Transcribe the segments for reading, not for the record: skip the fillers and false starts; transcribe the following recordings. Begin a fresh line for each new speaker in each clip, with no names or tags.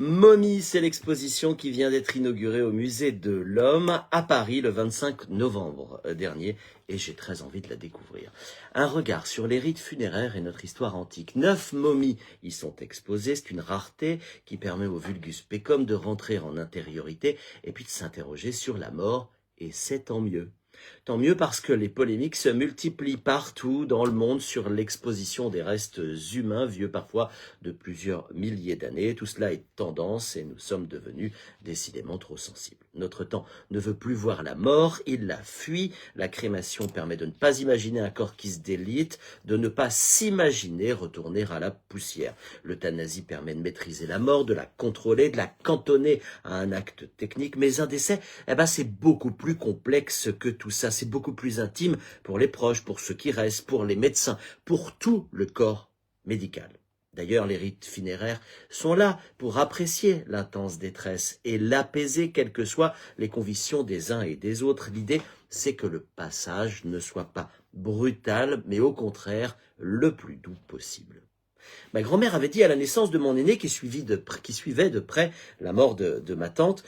Momie, c'est l'exposition qui vient d'être inaugurée au Musée de l'Homme à Paris le 25 novembre dernier et j'ai très envie de la découvrir. Un regard sur les rites funéraires et notre histoire antique. 9 momies y sont exposées, c'est une rareté qui permet au vulgus pecum de rentrer en intériorité et puis de s'interroger sur la mort et c'est tant mieux. Tant mieux parce que les polémiques se multiplient partout dans le monde sur l'exposition des restes humains, vieux parfois de plusieurs milliers d'années. Tout cela est tendance et nous sommes devenus décidément trop sensibles. Notre temps ne veut plus voir la mort, il la fuit. La crémation permet de ne pas imaginer un corps qui se délite, de ne pas s'imaginer retourner à la poussière. L'euthanasie permet de maîtriser la mort, de la contrôler, de la cantonner à un acte technique, mais un décès, c'est beaucoup plus complexe que tout ça, c'est beaucoup plus intime pour les proches, pour ceux qui restent, pour les médecins, pour tout le corps médical. D'ailleurs, les rites funéraires sont là pour apprécier l'intense détresse et l'apaiser, quelles que soient les convictions des uns et des autres. L'idée, c'est que le passage ne soit pas brutal, mais au contraire, le plus doux possible. Ma grand-mère avait dit à la naissance de mon aîné qui suivait de près la mort de ma tante,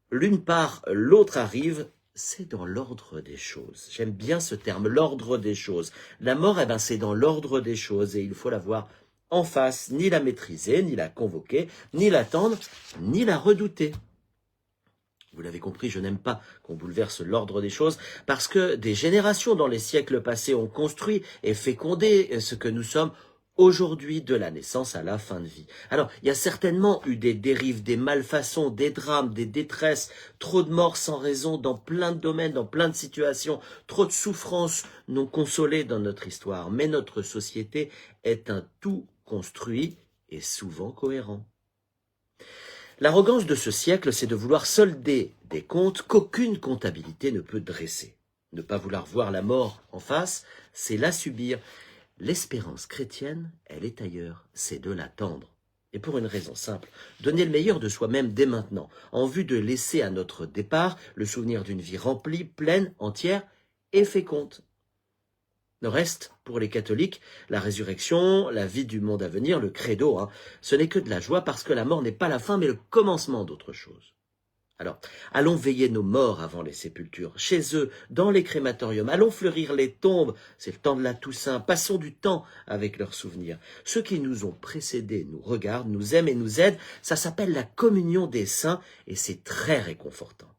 l'une part, l'autre arrive, c'est dans l'ordre des choses. J'aime bien ce terme, l'ordre des choses. La mort, c'est dans l'ordre des choses et il faut la voir en face, ni la maîtriser, ni la convoquer, ni l'attendre, ni la redouter. Vous l'avez compris, je n'aime pas qu'on bouleverse l'ordre des choses parce que des générations dans les siècles passés ont construit et fécondé ce que nous sommes aujourd'hui, de la naissance à la fin de vie. Alors, il y a certainement eu des dérives, des malfaçons, des drames, des détresses, trop de morts sans raison dans plein de domaines, dans plein de situations, trop de souffrances non consolées dans notre histoire. Mais notre société est un tout construit et souvent cohérent. L'arrogance de ce siècle, c'est de vouloir solder des comptes qu'aucune comptabilité ne peut dresser. Ne pas vouloir voir la mort en face, c'est la subir. L'espérance chrétienne, elle est ailleurs, c'est de l'attendre. Et pour une raison simple, donner le meilleur de soi-même dès maintenant, en vue de laisser à notre départ le souvenir d'une vie remplie, pleine, entière et féconde. Le reste, pour les catholiques, la résurrection, la vie du monde à venir, le credo, ce n'est que de la joie parce que la mort n'est pas la fin mais le commencement d'autre chose. Alors, allons veiller nos morts avant les sépultures, chez eux, dans les crématoriums, allons fleurir les tombes, c'est le temps de la Toussaint, passons du temps avec leurs souvenirs. Ceux qui nous ont précédés nous regardent, nous aiment et nous aident, ça s'appelle la communion des saints et c'est très réconfortant.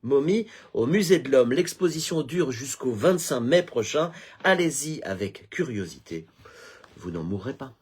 Momie, au Musée de l'Homme, l'exposition dure jusqu'au 25 mai prochain, allez-y avec curiosité, vous n'en mourrez pas.